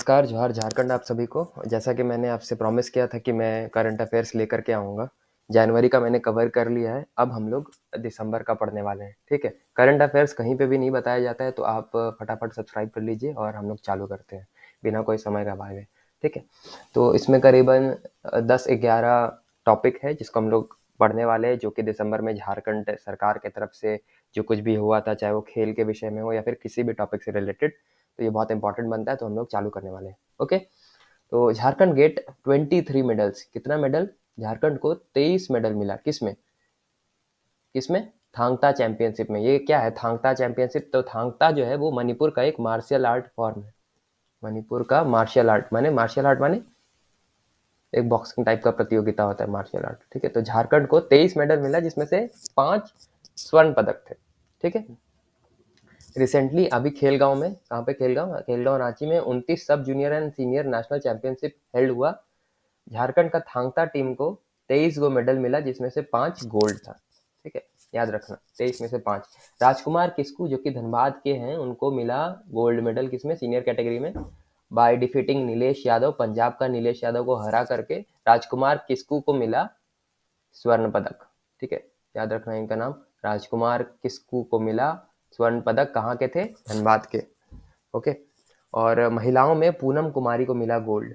नमस्कार, जोहार झारखंड आप सभी को। जैसा कि मैंने आपसे प्रॉमिस किया था कि मैं करंट अफेयर्स लेकर के आऊँगा। जनवरी का मैंने कवर कर लिया है, अब हम लोग दिसंबर का पढ़ने वाले हैं, ठीक है? करंट अफेयर्स कहीं पे भी नहीं बताया जाता है, तो आप फटाफट सब्सक्राइब कर लीजिए और हम लोग चालू करते हैं, बिना कोई समय गँवाए, ठीक है? तो इसमें करीबन 10-11 टॉपिक है जिसको हम लोग पढ़ने वाले हैं, जो कि दिसंबर में झारखंड सरकार की तरफ से जो कुछ भी हुआ था, चाहे वो खेल के विषय में हो या फिर किसी भी टॉपिक से रिलेटेड, तो ये बहुत इंपॉर्टेंट बनता है, तो हम लोग चालू करने वाले हैं। ओके, तो झारखंड गेट 23 मेडल्स। कितना मेडल? झारखंड को 23 मेडल मिला। किसमें? किसमें? थांगता चैंपियनशिप में। ये क्या है थांगता चैंपियनशिप? तो थांगता जो है वो मणिपुर का एक मार्शियल आर्ट फॉर्म है। मणिपुर का मार्शियल आर्ट माने एक बॉक्सिंग टाइप का प्रतियोगिता होता है, मार्शियल आर्ट, ठीक है? तो झारखंड को 23 मेडल मिला, जिसमें से 5 स्वर्ण पदक थे, ठीक है? रिसेंटली अभी खेलगांव में, कहाँ पे? खेलगांव रांची में 29 सब junior and senior national championship held हुआ। झारखंड का थांगता टीम को 23 गो मेडल मिला, जिसमें से 5 गोल्ड था, ठीक है? याद रखना, 23 में से 5। राजकुमार किस्कू जो कि धनबाद के हैं, उनको मिला गोल्ड मेडल। किसमें? सीनियर कैटेगरी में, बाय डिफीटिंग नीलेश यादव। पंजाब का नीलेश यादव को हरा करके राजकुमार किस्कू को मिला स्वर्ण पदक, ठीक है? याद रखना इनका नाम, राजकुमार किस्कू को मिला स्वर्ण पदक। कहाँ के थे? धनबाद के। ओके, और महिलाओं में पूनम कुमारी को मिला गोल्ड,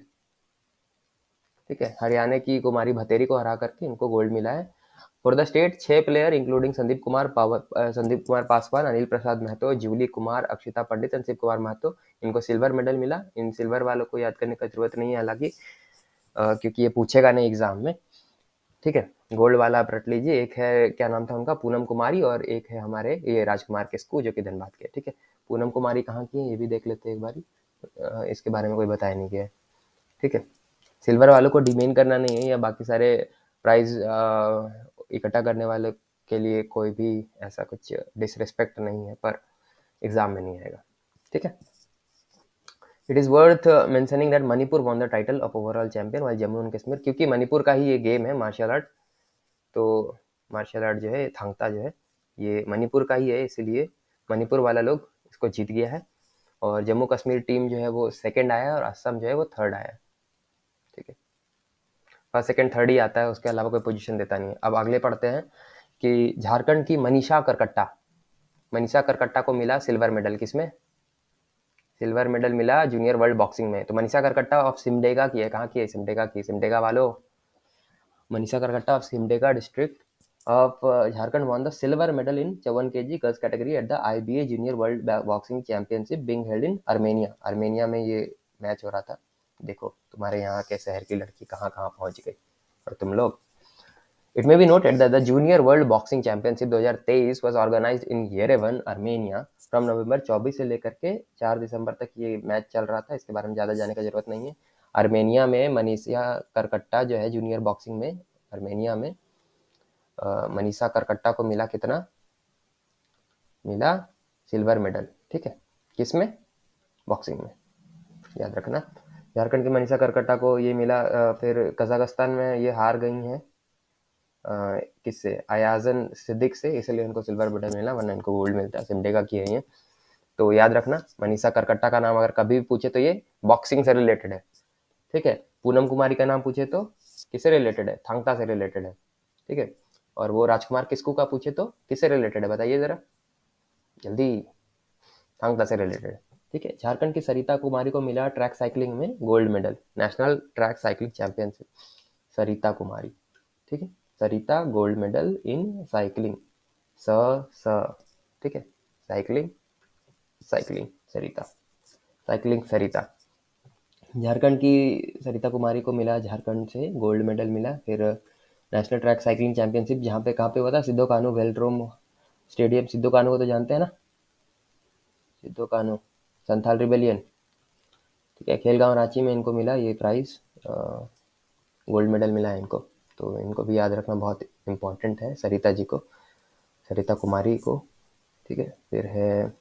ठीक है? हरियाणा की कुमारी भतेरी को हरा करके इनको गोल्ड मिला है। For the state 6 player including Sandeep Kumar Paswan, Anil Prasad Mahto, Julie Kumar, Akshita Pandit and Shiv Kumar Mahto, इनको सिल्वर मेडल मिला। इन सिल्वर वालों को याद करने की जरूरत नहीं है हालांकि, क्योंकि ये पूछेगा नहीं एग्जाम में, ठीक है? गोल्ड वाला आप रट लीजिए। एक है, क्या नाम था उनका? पूनम कुमारी, और एक है हमारे ये राजकुमार किस्कू जो कि धनबाद के, ठीक है? पूनम कुमारी कहाँ की है ये भी देख लेते हैं एक बारी। इसके बारे में कोई बताया नहीं गया है, ठीक है? सिल्वर वालों को डिमेन करना नहीं है, या बाकी सारे प्राइज इकट्ठा करने वाले के लिए कोई भी ऐसा कुछ डिसरिस्पेक्ट नहीं है, पर एग्जाम में नहीं आएगा, ठीक है? It is worth mentioning that Manipur won the title of overall champion while Jammu and Kashmir, क्योंकि मणिपुर का ही ये गेम है मार्शल आर्ट। तो मार्शल आर्ट जो है, थांगता जो है, ये मणिपुर का ही है, इसीलिए मणिपुर वाला लोग इसको जीत गया है। और जम्मू कश्मीर टीम जो है वो सेकंड आया, और असम जो है वो थर्ड आया, ठीक है? फर्स्ट सेकंड थर्ड ही आता है, उसके अलावा कोई पोजीशन देता नहीं है। अब अगले पढ़ते हैं कि झारखंड की मनीषा करकट्टा को मिला सिल्वर मेडल। किसमें? सिल्वर मेडल मिला जूनियर वर्ल्ड बॉक्सिंग में। तो मनीषा करकट्टा ऑफ सिमडेगा की है। कहाँ की है? सिमडेगा की। सिमडेगा वालों, Manisha Karkatta of Simdega district of Jharkhand won the silver medal in 54 kg girls category at the IBA junior world boxing championship being held in Armenia. Armenia में ये मैच हो रहा था। देखो तुम्हारे यहाँ के शहर की लड़की कहाँ कहाँ पहुंच गई, और तुम लोग। It may be noted that the Junior World Boxing Championship 2023 was organized in Yerevan, Armenia from November 24 से लेकर के 4 दिसंबर तक ये मैच चल रहा था। इसके बारे में ज़्यादा जाने का जरूरत नहीं है। अर्मेनिया में मनीषा करकट्टा जो है जूनियर बॉक्सिंग में, अर्मेनिया में मनीषा करकट्टा को मिला कितना? मिला सिल्वर मेडल, ठीक है? किसमें? बॉक्सिंग में, याद रखना। झारखंड की मनीषा करकट्टा को ये मिला। फिर कजाकिस्तान में ये हार गई हैं किससे? अयाजन सिद्दीक से, इसलिए उनको सिल्वर मेडल मिला, वरना इनको गोल्ड मिलता। सिमडेगा की है ये, तो याद रखना। मनीषा करकट्टा का नाम अगर कभी भी पूछे तो ये बॉक्सिंग से रिलेटेड है, ठीक है? पूनम कुमारी का नाम पूछे तो किससे रिलेटेड है? थांगता से रिलेटेड है, ठीक है? और वो राजकुमार किस्कू का पूछे तो किससे रिलेटेड है? बताइए जरा जल्दी। थांगता से रिलेटेड है, ठीक है? झारखंड की सरिता कुमारी को मिला ट्रैक साइकिलिंग में gold medal, national track cycling championship. Sarita Kumari, ठीक है? Sarita gold medal in cycling, स ठीक है? Cycling, cycling Sarita, cycling Sarita. Jharkhand की सरिता कुमारी को मिला, झारखंड से गोल्ड मेडल मिला। फिर नेशनल ट्रैक साइकिलिंग चैंपियनशिप जहाँ पे, कहाँ पे हुआ था? Sidho Kanhu velodrome stadium. सिद्धो कान्हू को तो जानते हैं ना? सिद्धो कान्हू, संथाल रिबेलियन, ठीक है? खेलगांव रांची में इनको मिला ये प्राइज, गोल्ड मेडल मिला है इनको। तो इनको भी याद रखना बहुत इम्पोर्टेंट है, सरिता जी को, सरिता कुमारी को, ठीक है? फिर है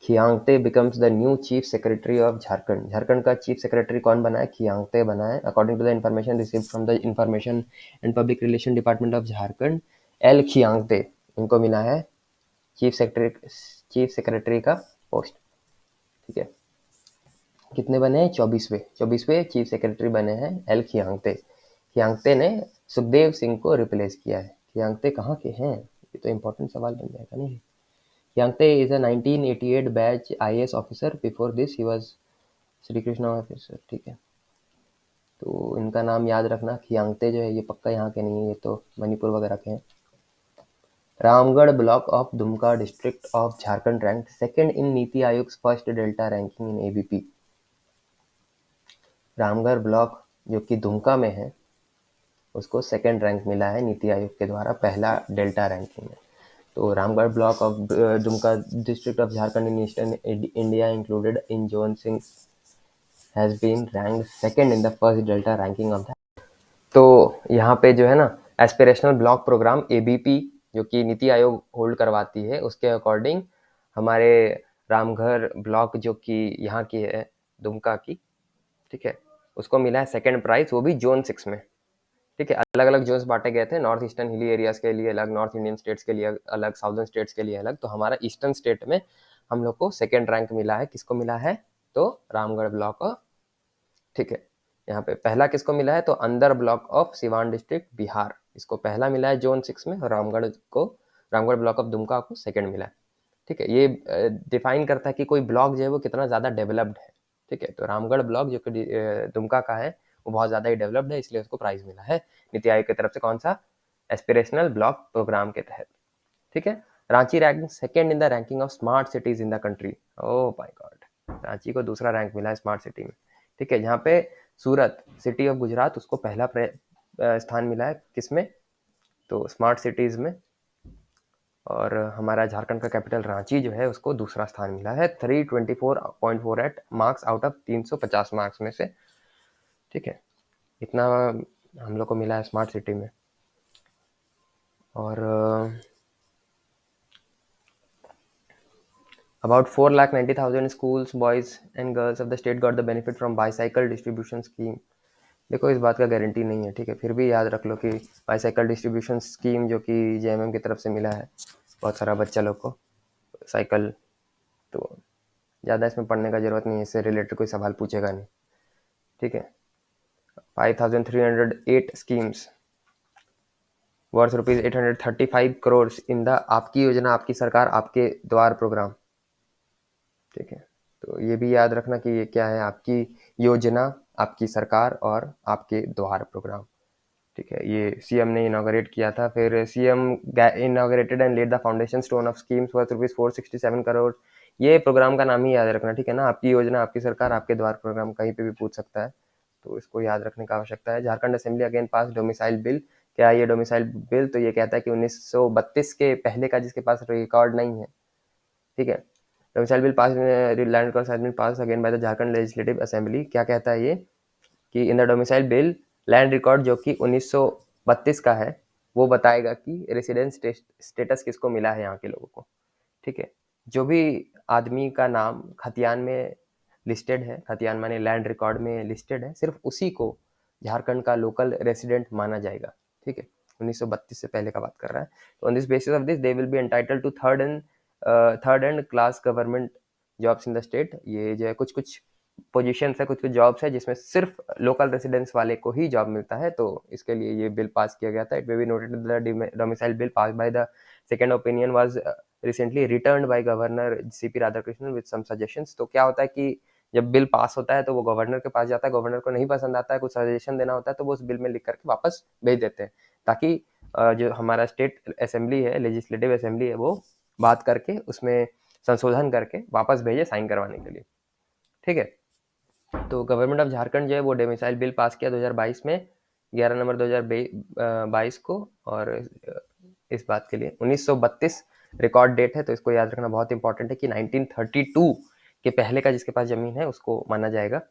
Khiangte becomes the new chief secretary of Jharkhand. Jharkhand का चीफ सेक्रेटरी कौन बना है? खियांगते बना है। According to the information received from the information and public relation department of Jharkhand, L Khiangte, इनको मिला है चीफ सेक्रेटरी का पोस्ट, ठीक है? कितने बने हैं? 24वें चीफ सेक्रेटरी बने हैं एल खियांगते। खियांगते ने सुखदेव सिंह को रिप्लेस किया है। खियांगते कहाँ के हैं? ये तो इम्पोर्टेंट सवाल बन जाएगा नहीं। Khiangte is a 1988 batch IAS officer. Before this he was Shri Krishna officer. ठीक है, तो इनका नाम याद रखना। खियांगते जो है ये पक्का यहाँ के नहीं है, ये तो मणिपुर वगैरह के हैं। Ramgarh block of Dumka district of Jharkhand rank second in NITI Aayog first delta ranking in ABP। Ramgarh block जो कि दुमका में है उसको सेकंड रैंक मिला है नीति आयोग के द्वारा, पहला डेल्टा रैंकिंग में। तो Ramgarh block of Dumka district of Jharkhand in eastern India included in zone 6 has been ranked second in the first delta ranking of that. तो यहाँ पे जो है ना एस्पिरेशनल ब्लॉक प्रोग्राम ABP जो कि नीति आयोग होल्ड करवाती है, उसके अकॉर्डिंग हमारे रामगढ़ ब्लॉक जो कि यहाँ की है दुमका की, ठीक है, उसको मिला है सेकंड प्राइज, वो भी जोन 6 में। ठीक है, अलग अलग जोन्स बांटे गए थे, नॉर्थ ईस्टर्न हिली एरियाज के लिए अलग, नॉर्थ इंडियन स्टेट्स के लिए अलग, साउदर्न स्टेट्स के लिए अलग। तो हमारा ईस्टर्न स्टेट में हम लोग को सेकंड रैंक मिला है। किसको मिला है? तो रामगढ़ ब्लॉक को। ठीक है, यहाँ पे पहला किसको मिला है? तो अंदर block of Siwan district Bihar, इसको पहला मिला है जोन 6 में, और रामगढ़ ब्लॉक ऑफ दुमका को सेकंड मिला है। ठीक है, ये डिफाइन करता है कि कोई ब्लॉक जो है वो कितना ज़्यादा डेवलप्ड है। ठीक है, तो रामगढ़ ब्लॉक जो कि दुमका का है वो बहुत ज़्यादा ही डेवलप्ड है, इसलिए उसको प्राइज मिला है नीति आयोग की तरफ से। कौन सा? एस्पिरेशनल ब्लॉक प्रोग्राम के तहत। ठीक है, Ranchi ranking second in the ranking of smart cities in the country. Oh my God, Ranchi को दूसरा रैंक मिला है स्मार्ट सिटी में। ठीक है, जहाँ पे सूरत सिटी ऑफ गुजरात उसको पहला स्थान मिला है, किसमें? तो स्मार्ट सिटीज में। और हमारा झारखंड का कैपिटल रांची जो है उसको दूसरा स्थान मिला है 324.48 मार्क्स आउट ऑफ 350 मार्क्स में से। ठीक है, इतना हम लोग को मिला है स्मार्ट सिटी में। और about 4,90,000 schools, boys and girls of the state got the benefit from bicycle distribution scheme। देखो इस बात का गारंटी नहीं है, ठीक है, फिर भी याद रख लो कि बाईसाइकिल डिस्ट्रीब्यूशन स्कीम जो कि JMM की तरफ से मिला है बहुत सारा बच्चा लोग को साइकिल। तो ज़्यादा इसमें पढ़ने का ज़रूरत नहीं है, इससे रिलेटेड कोई सवाल पूछेगा नहीं। ठीक है, 5,308 schemes worth ₹835 crore in the आपकी योजना आपकी सरकार आपके द्वार प्रोग्राम। ठीक है, तो ये भी याद रखना कि ये क्या है, आपकी योजना आपकी सरकार और आपके द्वार प्रोग्राम। ठीक है, ये CM ने इनॉग्रेट किया था। फिर CM inaugurated and laid the foundation stone of schemes worth ₹467 crore. ये प्रोग्राम का नाम ही याद रखना, ठीक है ना, आपकी योजना आपकी सरकार आपके द्वार प्रोग्राम, कहीं पे भी पूछ सकता है, तो इसको याद रखने का आवश्यकता है। झारखंड असेंबली अगेन पास डोमिसाइल बिल। क्या ये डोमिसाइल बिल? तो ये कहता है कि 1932 के पहले का जिसके पास रिकॉर्ड नहीं है। ठीक है, domicile bill pass land record has been pass again by the Jharkhand legislative assembly. क्या कहता है ये कि in the domicile bill land record जो कि 1932 का है वो बताएगा कि रेसिडेंस स्टेटस किसको मिला है यहाँ के लोगों को। ठीक है, जो भी आदमी का नाम खतियान में लिस्टेड है, खतियान माने लैंड रिकॉर्ड में लिस्टेड है, सिर्फ उसी को झारखंड का लोकल रेसिडेंट माना जाएगा। ठीक है, 1932 से पहले का बात कर रहा है। तो on this basis of this they will be entitled to third and class government jobs in the state. ये जो है कुछ कुछ पोजीशंस है, कुछ कुछ जॉब्स है जिसमें सिर्फ लोकल रेसिडेंस वाले को ही जॉब मिलता है, तो इसके लिए ये बिल पास किया गया था। It may be noted the domicile bill pass by the second opinion was recently returned by governor CP Radhakrishnan with some suggestions. तो क्या होता है कि जब बिल पास होता है तो वो गवर्नर के पास जाता है, गवर्नर को नहीं पसंद आता है, कुछ सजेशन देना होता है, तो वो उस बिल में लिख करके वापस भेज देते हैं, ताकि जो हमारा स्टेट असेंबली है, लेजिस्लेटिव असेंबली है, वो बात करके उसमें संशोधन करके वापस भेजे साइन करवाने के लिए। ठीक है, तो गवर्नमेंट ऑफ झारखंड जो है वो डोमिसाइल बिल पास किया 2022 में, 11 नवंबर 2022 को। और इस बात के लिए 1932 रिकॉर्ड डेट है, तो इसको याद रखना बहुत इंपॉर्टेंट है कि 1932 के पहले का जिसके पास जमीन है उसको माना जाएगा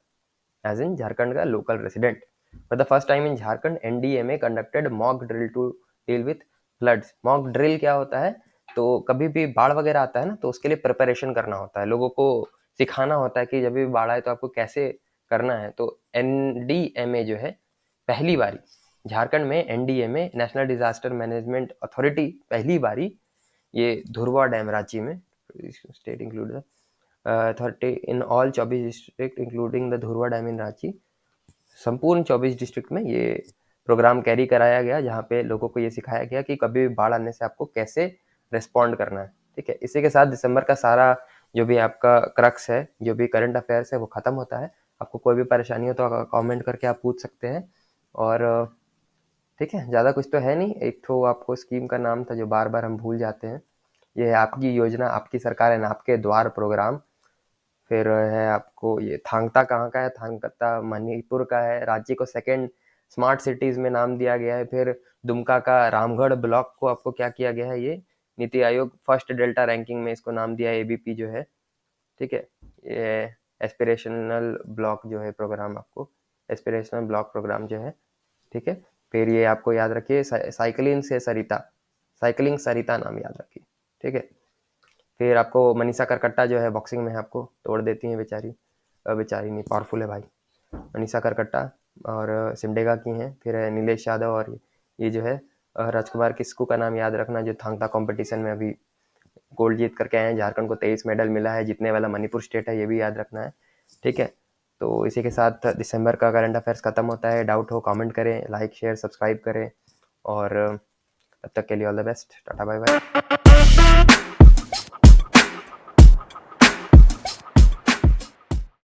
एज इन झारखंड का local resident. For the first time in Jharkhand NDMA conducted mock drill to deal with floods. Mock drill क्या होता है? तो कभी भी बाढ़ वगैरह आता है ना, तो उसके लिए प्रिपरेशन करना होता है, लोगों को सिखाना होता है कि जब भी बाढ़ आए तो आपको कैसे करना है। तो NDMA जो है पहली बारी झारखंड में, NDMA national disaster management authority पहली बारी ये धुरवा डैम रांची में, state include 30 in all 24 district including the Dhurwa dam in Ranchi. संपूर्ण 24 डिस्ट्रिक्ट में ये प्रोग्राम कैरी कराया गया, जहाँ पे लोगों को ये सिखाया गया कि कभी भी बाढ़ आने से आपको कैसे रिस्पॉन्ड करना है। ठीक है, इसी के साथ दिसंबर का सारा जो भी आपका क्रक्स है, जो भी करंट अफेयर्स है, वो खत्म होता है। आपको कोई भी परेशानी हो तो कमेंट करके आप पूछ सकते हैं। और ठीक है, ज़्यादा कुछ तो है नहीं। एक तो आपको स्कीम का नाम था जो बार बार हम भूल जाते हैं, ये है आपकी योजना आपकी सरकार है आपके द्वार प्रोग्राम। फिर है आपको ये थांगता कहाँ का है, थांगता मणिपुर का है। राज्य को सेकंड स्मार्ट सिटीज में नाम दिया गया है। फिर दुमका का रामगढ़ ब्लॉक को आपको क्या किया गया है, ये NITI Aayog first delta ranking में इसको नाम दिया है, एबीपी जो है। ठीक है, ये एस्पिरेशनल ब्लॉक जो है प्रोग्राम, आपको एस्पिरेशनल ब्लॉक प्रोग्राम जो है। ठीक है, फिर ये आपको याद रखिए साइकिलिंग से सरिता, साइकिलिंग सरिता नाम याद रखिए। ठीक है, फिर आपको मनीषा करकट्टा जो है बॉक्सिंग में आपको तोड़ देती हैं बेचारी, बेचारी नहीं, पावरफुल है भाई मनीषा करकट्टा, और सिमडेगा की हैं। फिर है नीलेश यादव, और ये जो है राजकुमार किस्कू का नाम याद रखना, जो थांगता कंपटीशन में अभी गोल्ड जीत करके आए हैं। झारखंड को 23 मेडल मिला है, जीतने वाला मणिपुर स्टेट है, ये भी याद रखना है। ठीक है, तो इसी के साथ दिसंबर का करंट अफेयर्स खत्म होता है। डाउट हो कमेंट करें, लाइक शेयर सब्सक्राइब करें, और तब तक के लिए all the best, tata bye bye.